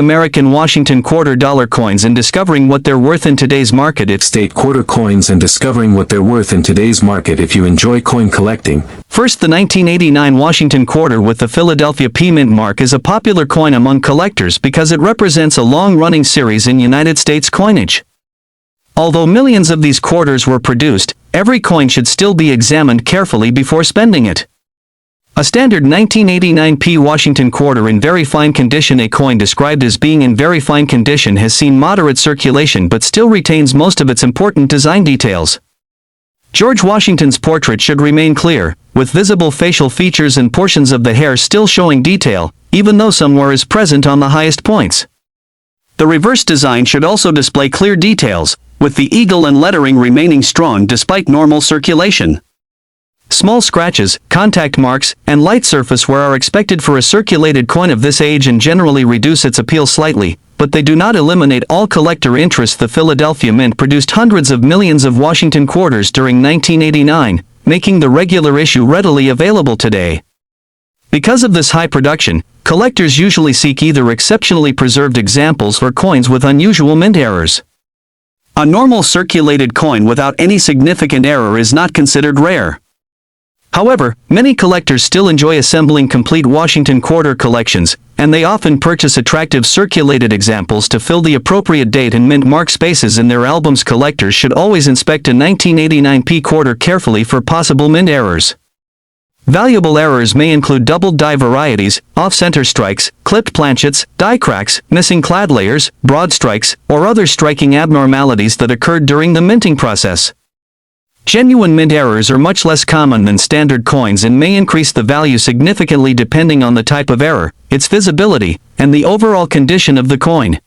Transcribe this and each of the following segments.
American Washington quarter dollar coins and discovering what they're worth in today's market. If State quarter coins and discovering what they're worth in today's market. If you enjoy coin collecting. First, the 1989 Washington quarter with the Philadelphia P mint mark is a popular coin among collectors because it represents a long-running series in United States coinage. Although millions of these quarters were produced, every coin should still be examined carefully before spending it. A standard 1989 P Washington quarter in very fine condition. A coin described as being in very fine condition has seen moderate circulation but still retains most of its important design details. George Washington's portrait should remain clear, with visible facial features and portions of the hair still showing detail, even though some wear is present on the highest points. The reverse design should also display clear details, with the eagle and lettering remaining strong despite normal circulation. Small scratches, contact marks, and light surface wear are expected for a circulated coin of this age and generally reduce its appeal slightly, but they do not eliminate all collector interest. The Philadelphia Mint produced hundreds of millions of Washington quarters during 1989, making the regular issue readily available today. Because of this high production, collectors usually seek either exceptionally preserved examples or coins with unusual mint errors. A normal circulated coin without any significant error is not considered rare. However, many collectors still enjoy assembling complete Washington quarter collections, and they often purchase attractive circulated examples to fill the appropriate date and mint mark spaces in their albums. Collectors should always inspect a 1989 P quarter carefully for possible mint errors. Valuable errors may include doubled die varieties, off-center strikes, clipped planchets, die cracks, missing clad layers, broad strikes, or other striking abnormalities that occurred during the minting process. Genuine mint errors are much less common than standard coins and may increase the value significantly depending on the type of error, its visibility, and the overall condition of the coin.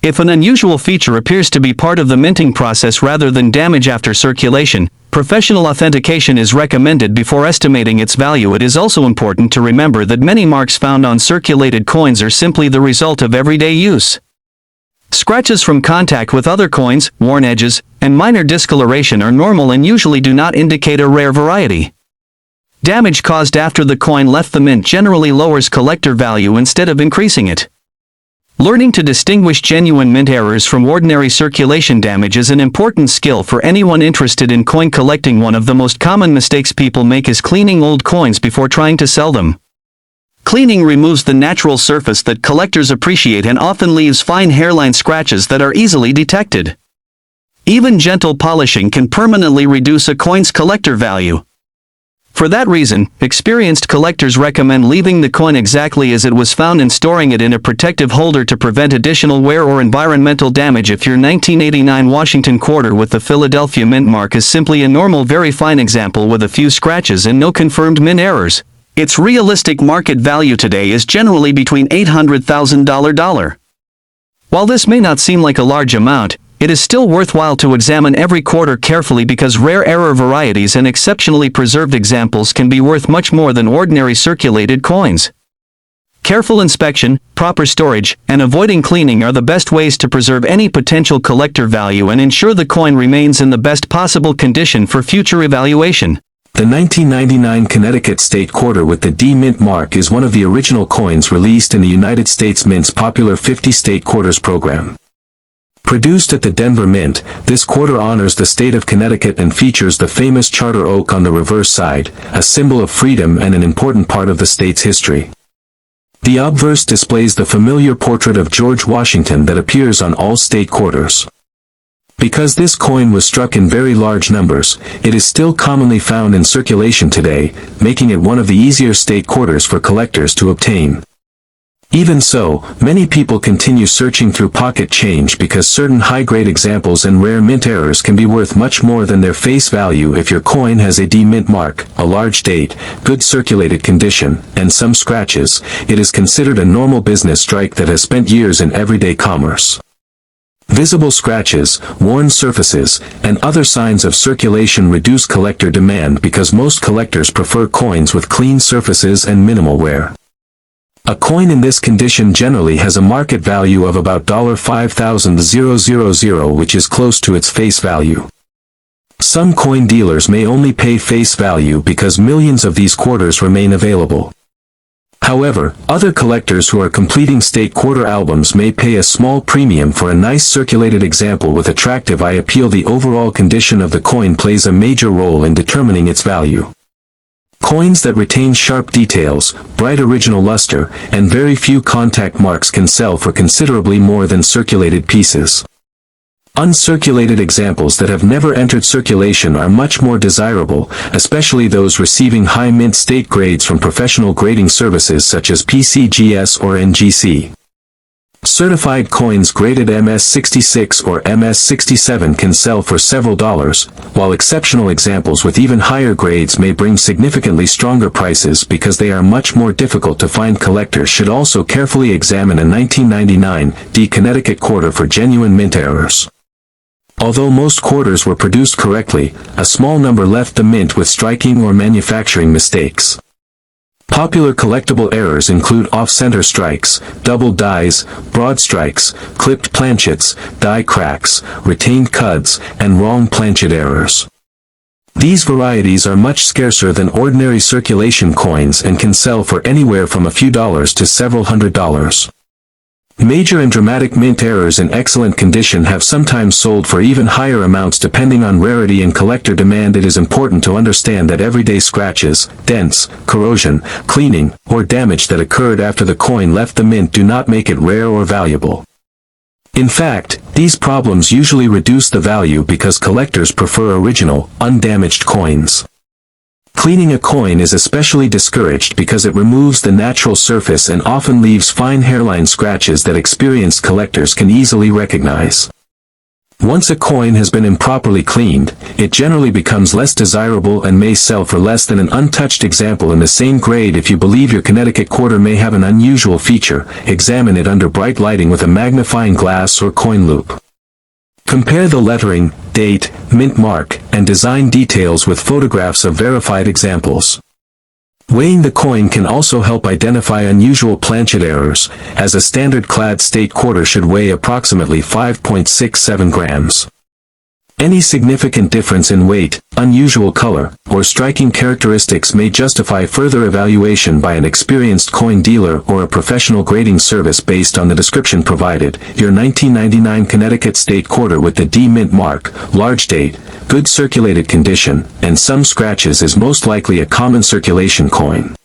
If an unusual feature appears to be part of the minting process rather than damage after circulation, professional authentication is recommended before estimating its value. It is also important to remember that many marks found on circulated coins are simply the result of everyday use. Scratches from contact with other coins, worn edges, and minor discoloration are normal and usually do not indicate a rare variety. Damage caused after the coin left the mint generally lowers collector value instead of increasing it. Learning to distinguish genuine mint errors from ordinary circulation damage is an important skill for anyone interested in coin collecting. One of the most common mistakes people make is cleaning old coins before trying to sell them. Cleaning removes the natural surface that collectors appreciate and often leaves fine hairline scratches that are easily detected. Even gentle polishing can permanently reduce a coin's collector value. For that reason, experienced collectors recommend leaving the coin exactly as it was found and storing it in a protective holder to prevent additional wear or environmental damage. If your 1989 Washington quarter with the Philadelphia Mint mark is simply a normal very fine example with a few scratches and no confirmed mint errors, its realistic market value today is generally between $800,000. While this may not seem like a large amount, it is still worthwhile to examine every quarter carefully because rare error varieties and exceptionally preserved examples can be worth much more than ordinary circulated coins. Careful inspection, proper storage, and avoiding cleaning are the best ways to preserve any potential collector value and ensure the coin remains in the best possible condition for future evaluation. The 1999 Connecticut State Quarter with the D Mint mark is one of the original coins released in the United States Mint's popular 50 State Quarters program. Produced at the Denver Mint, this quarter honors the state of Connecticut and features the famous charter oak on the reverse side, a symbol of freedom and an important part of the state's history. The obverse displays the familiar portrait of George Washington that appears on all state quarters. Because this coin was struck in very large numbers, it is still commonly found in circulation today, making it one of the easier state quarters for collectors to obtain. Even so, many people continue searching through pocket change because certain high-grade examples and rare mint errors can be worth much more than their face value. If your coin has a D Mint mark, a large date, good circulated condition, and some scratches, it is considered a normal business strike that has spent years in everyday commerce. Visible scratches, worn surfaces, and other signs of circulation reduce collector demand because most collectors prefer coins with clean surfaces and minimal wear. A coin in this condition generally has a market value of about $5,000, which is close to its face value. Some coin dealers may only pay face value because millions of these quarters remain available. However, other collectors who are completing state quarter albums may pay a small premium for a nice circulated example with attractive eye appeal. The overall condition of the coin plays a major role in determining its value. Coins that retain sharp details, bright original luster, and very few contact marks can sell for considerably more than circulated pieces. Uncirculated examples that have never entered circulation are much more desirable, especially those receiving high mint state grades from professional grading services such as PCGS or NGC. Certified coins graded MS66 or MS67 can sell for several dollars, while exceptional examples with even higher grades may bring significantly stronger prices because they are much more difficult to find. Collectors should also carefully examine a 1999 D Connecticut quarter for genuine mint errors. Although most quarters were produced correctly, a small number left the mint with striking or manufacturing mistakes. Popular collectible errors include off-center strikes, double dies, broad strikes, clipped planchets, die cracks, retained cuds, and wrong planchet errors. These varieties are much scarcer than ordinary circulation coins and can sell for anywhere from a few dollars to several $100s. Major and dramatic mint errors in excellent condition have sometimes sold for even higher amounts depending on rarity and collector demand. It is important to understand that everyday scratches, dents, corrosion, cleaning, or damage that occurred after the coin left the mint do not make it rare or valuable. In fact, these problems usually reduce the value because collectors prefer original, undamaged coins. Cleaning a coin is especially discouraged because it removes the natural surface and often leaves fine hairline scratches that experienced collectors can easily recognize. Once a coin has been improperly cleaned, it generally becomes less desirable and may sell for less than an untouched example in the same grade. If you believe your Connecticut quarter may have an unusual feature, examine it under bright lighting with a magnifying glass or coin loupe. Compare the lettering, date, mint mark, and design details with photographs of verified examples. Weighing the coin can also help identify unusual planchet errors, as a standard clad state quarter should weigh approximately 5.67 grams. Any significant difference in weight, unusual color, or striking characteristics may justify further evaluation by an experienced coin dealer or a professional grading service based on the description provided. Your 1999 Connecticut state quarter with the D mint mark, large date, good circulated condition, and some scratches is most likely a common circulation coin.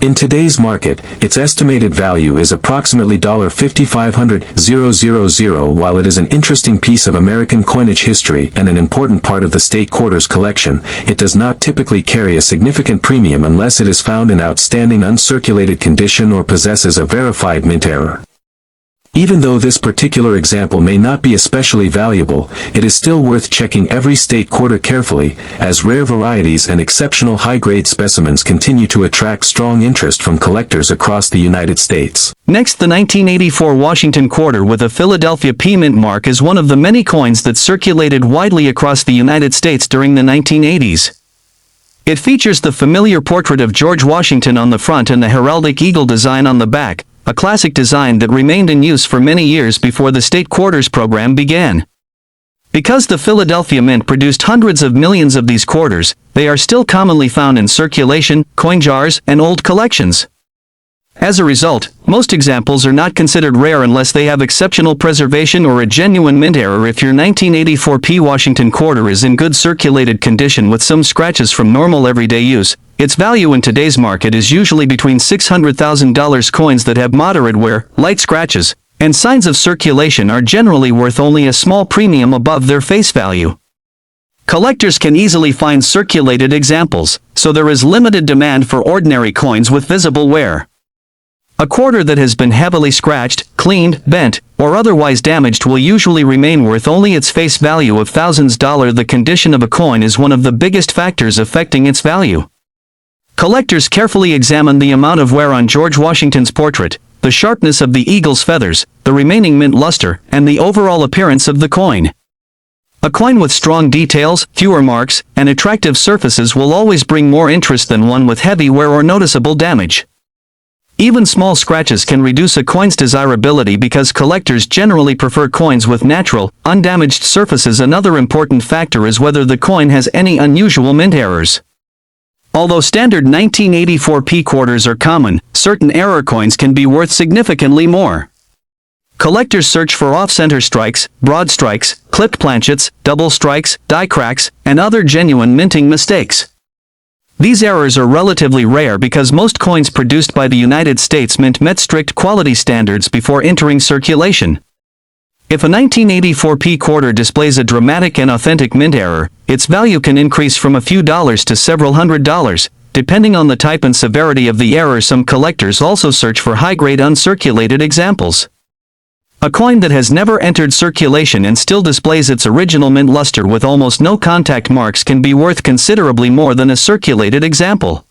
In today's market, its estimated value is approximately $5,500,000. While it is an interesting piece of American coinage history and an important part of the state quarters collection, it does not typically carry a significant premium unless it is found in outstanding uncirculated condition or possesses a verified mint error. Even though this particular example may not be especially valuable, it is still worth checking every state quarter carefully, as rare varieties and exceptional high-grade specimens continue to attract strong interest from collectors across the United States. Next, the 1984 Washington quarter with a Philadelphia P mint mark is one of the many coins that circulated widely across the United States during the 1980s. It features the familiar portrait of George Washington on the front and the heraldic eagle design on the back, a classic design that remained in use for many years before the state quarters program began. Because the Philadelphia Mint produced hundreds of millions of these quarters, they are still commonly found in circulation, coin jars, and old collections. As a result, most examples are not considered rare unless they have exceptional preservation or a genuine mint error. If your 1984 P Washington quarter is in good circulated condition with some scratches from normal everyday use, its value in today's market is usually between $600,000. Coins that have moderate wear, light scratches, and signs of circulation are generally worth only a small premium above their face value. Collectors can easily find circulated examples, so there is limited demand for ordinary coins with visible wear. A quarter that has been heavily scratched, cleaned, bent, or otherwise damaged will usually remain worth only its face value of thousands. The condition of a coin is one of the biggest factors affecting its value. Collectors carefully examine the amount of wear on George Washington's portrait, the sharpness of the eagle's feathers, the remaining mint luster, and the overall appearance of the coin. A coin with strong details, fewer marks, and attractive surfaces will always bring more interest than one with heavy wear or noticeable damage. Even small scratches can reduce a coin's desirability because collectors generally prefer coins with natural, undamaged surfaces. Another important factor is whether the coin has any unusual mint errors. Although standard 1984p quarters are common, certain error coins can be worth significantly more. Collectors search for off-center strikes, broad strikes, clipped planchets, double strikes, die cracks, and other genuine minting mistakes. These errors are relatively rare because most coins produced by the United States Mint met strict quality standards before entering circulation. If a 1984p quarter displays a dramatic and authentic mint error, its value can increase from a few dollars to several $100s, depending on the type and severity of the error. Some collectors also search for high-grade uncirculated examples. A coin that has never entered circulation and still displays its original mint luster with almost no contact marks can be worth considerably more than a circulated example.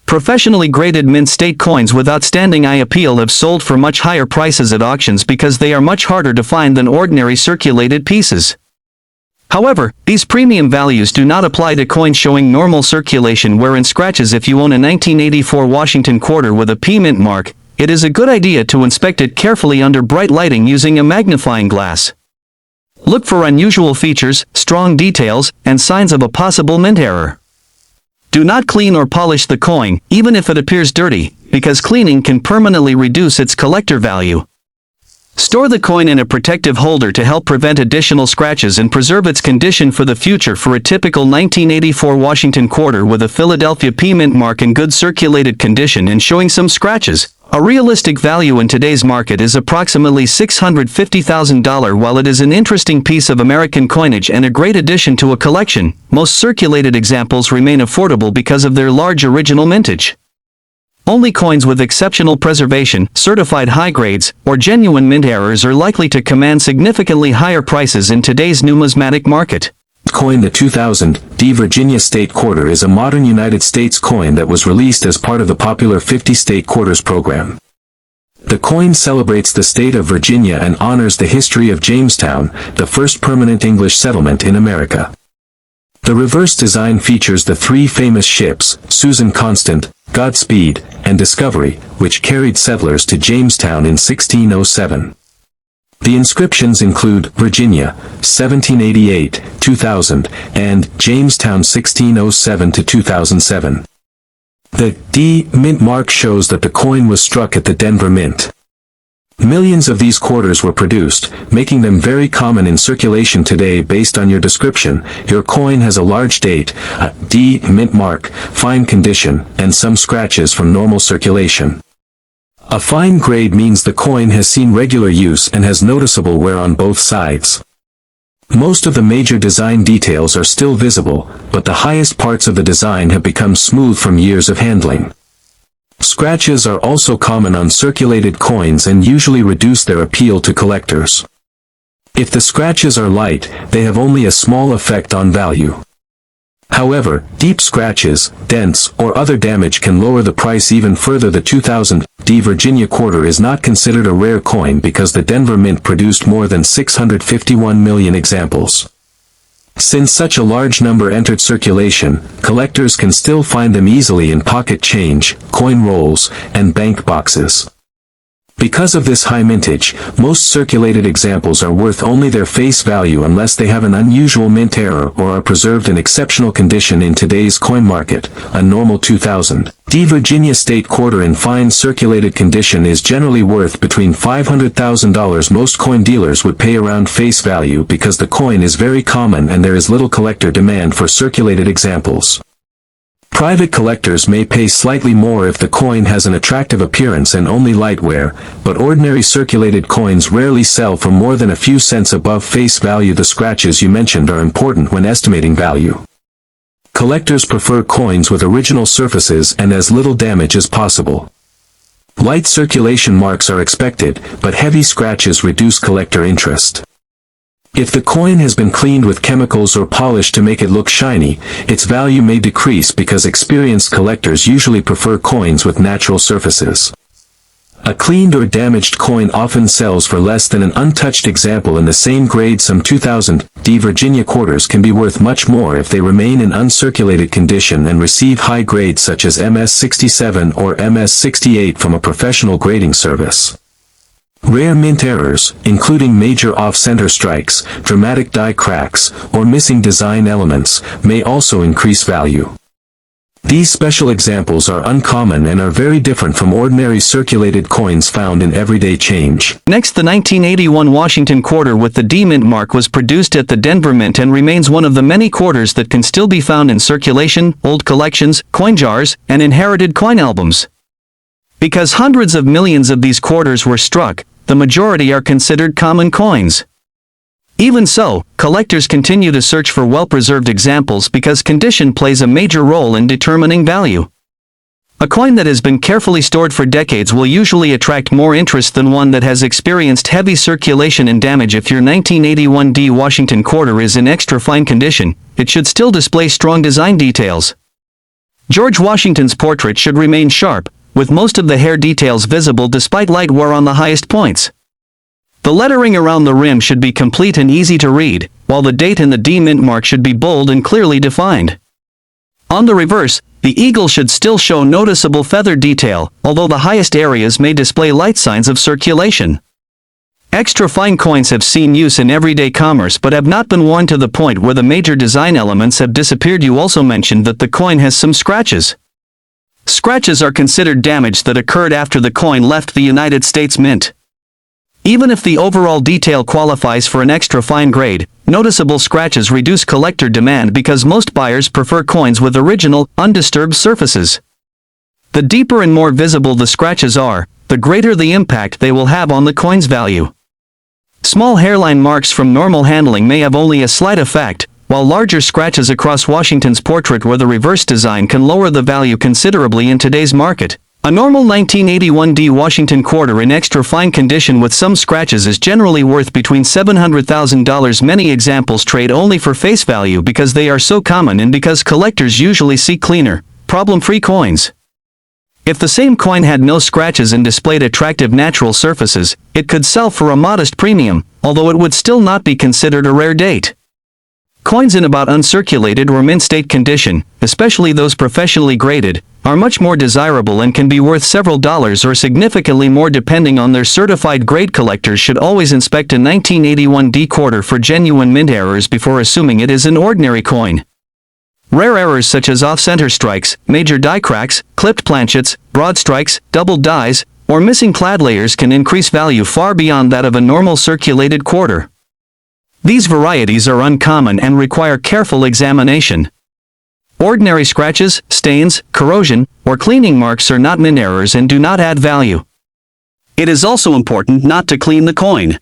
Professionally graded mint state coins with outstanding eye appeal have sold for much higher prices at auctions because they are much harder to find than ordinary circulated pieces. However, these premium values do not apply to coins showing normal circulation wherein scratches. If you own a 1984 Washington quarter with a P mint mark, it is a good idea to inspect it carefully under bright lighting using a magnifying glass. Look for unusual features, strong details, and signs of a possible mint error. Do not clean or polish the coin, even if it appears dirty, because cleaning can permanently reduce its collector value. Store the coin in a protective holder to help prevent additional scratches and preserve its condition for the future. For a typical 1984 Washington quarter with a Philadelphia P mint mark in good circulated condition and showing some scratches, a realistic value in today's market is approximately $650,000. While it is an interesting piece of American coinage and a great addition to a collection, most circulated examples remain affordable because of their large original mintage. Only coins with exceptional preservation, certified high grades, or genuine mint errors are likely to command significantly higher prices in today's numismatic market. Coin. The 2000 D Virginia State Quarter is a modern United States coin that was released as part of the popular 50 State Quarters program. The coin celebrates the state of Virginia and honors the history of Jamestown, the first permanent English settlement in America. The reverse design features the three famous ships, Susan Constant, Godspeed, and Discovery, which carried settlers to Jamestown in 1607. The inscriptions include Virginia, 1788, 2000, and Jamestown 1607 to 2007. The D Mint mark shows that the coin was struck at the Denver Mint. Millions of these quarters were produced, making them very common in circulation today. Based on your description, your coin has a large date, a D Mint mark, fine condition, and some scratches from normal circulation. A fine grade means the coin has seen regular use and has noticeable wear on both sides. Most of the major design details are still visible, but the highest parts of the design have become smooth from years of handling. Scratches are also common on circulated coins and usually reduce their appeal to collectors. If the scratches are light, they have only a small effect on value. However, deep scratches, dents, or other damage can lower the price even further. The 2000 D Virginia quarter is not considered a rare coin because the Denver Mint produced more than 651 million examples. Since such a large number entered circulation, collectors can still find them easily in pocket change, coin rolls, and bank boxes. Because of this high mintage, most circulated examples are worth only their face value unless they have an unusual mint error or are preserved in exceptional condition. In today's coin market, a normal 2000 D Virginia State Quarter in fine circulated condition is generally worth between $500,000. Most coin dealers would pay around face value because the coin is very common and there is little collector demand for circulated examples. Private collectors may pay slightly more if the coin has an attractive appearance and only light wear, but ordinary circulated coins rarely sell for more than a few cents above face value. The scratches you mentioned are important when estimating value. Collectors prefer coins with original surfaces and as little damage as possible. Light circulation marks are expected, but heavy scratches reduce collector interest. If the coin has been cleaned with chemicals or polished to make it look shiny, its value may decrease because experienced collectors usually prefer coins with natural surfaces. A cleaned or damaged coin often sells for less than an untouched example in the same grade. Some 2000 D Virginia quarters can be worth much more if they remain in uncirculated condition and receive high grades such as MS67 or MS68 from a professional grading service. Rare mint errors, including major off-center strikes, dramatic die cracks, or missing design elements, may also increase value. These special examples are uncommon and are very different from ordinary circulated coins found in everyday change. Next, the 1981 Washington quarter with the D Mint mark was produced at the Denver Mint and remains one of the many quarters that can still be found in circulation, old collections, coin jars, and inherited coin albums. Because hundreds of millions of these quarters were struck, the majority are considered common coins. Even so, collectors continue to search for well-preserved examples because condition plays a major role in determining value. A coin that has been carefully stored for decades will usually attract more interest than one that has experienced heavy circulation and damage. If your 1981 D Washington quarter is in extra fine condition, it should still display strong design details. George Washington's portrait should remain sharp, with most of the hair details visible despite light wear on the highest points. The lettering around the rim should be complete and easy to read, while the date in the D Mint mark should be bold and clearly defined. On the reverse, the eagle should still show noticeable feather detail, although the highest areas may display light signs of circulation. Extra fine coins have seen use in everyday commerce but have not been worn to the point where the major design elements have disappeared. You also mentioned that the coin has some scratches. Scratches are considered damage that occurred after the coin left the United States Mint. Even if the overall detail qualifies for an extra fine grade, noticeable scratches reduce collector demand because most buyers prefer coins with original, undisturbed surfaces. The deeper and more visible the scratches are, the greater the impact they will have on the coin's value. Small hairline marks from normal handling may have only a slight effect, while larger scratches across Washington's portrait or the reverse design can lower the value considerably in today's market. A normal 1981 D Washington quarter in extra fine condition with some scratches is generally worth between $700,000. Many examples trade only for face value because they are so common and because collectors usually seek cleaner, problem-free coins. If the same coin had no scratches and displayed attractive natural surfaces, it could sell for a modest premium, although it would still not be considered a rare date. Coins in about uncirculated or mint state condition, especially those professionally graded, are much more desirable and can be worth several dollars or significantly more depending on their certified grade. Collectors should always inspect a 1981 D quarter for genuine mint errors before assuming it is an ordinary coin. Rare errors such as off-center strikes, major die cracks, clipped planchets, broad strikes, doubled dies, or missing clad layers can increase value far beyond that of a normal circulated quarter. These varieties are uncommon and require careful examination. Ordinary scratches, stains, corrosion, or cleaning marks are not mint errors and do not add value. It is also important not to clean the coin.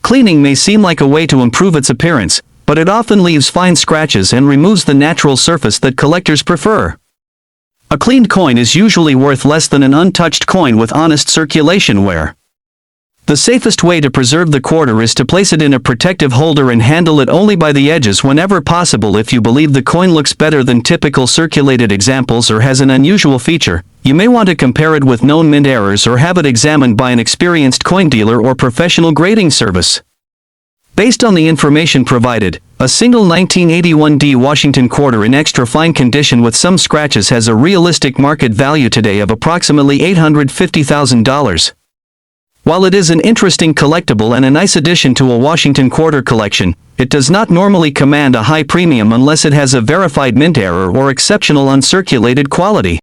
Cleaning may seem like a way to improve its appearance, but it often leaves fine scratches and removes the natural surface that collectors prefer. A cleaned coin is usually worth less than an untouched coin with honest circulation wear. The safest way to preserve the quarter is to place it in a protective holder and handle it only by the edges whenever possible. If you believe the coin looks better than typical circulated examples or has an unusual feature, you may want to compare it with known mint errors or have it examined by an experienced coin dealer or professional grading service. Based on the information provided, a single 1981 D Washington quarter in extra fine condition with some scratches has a realistic market value today of approximately $850,000. While it is an interesting collectible and a nice addition to a Washington quarter collection, it does not normally command a high premium unless it has a verified mint error or exceptional uncirculated quality.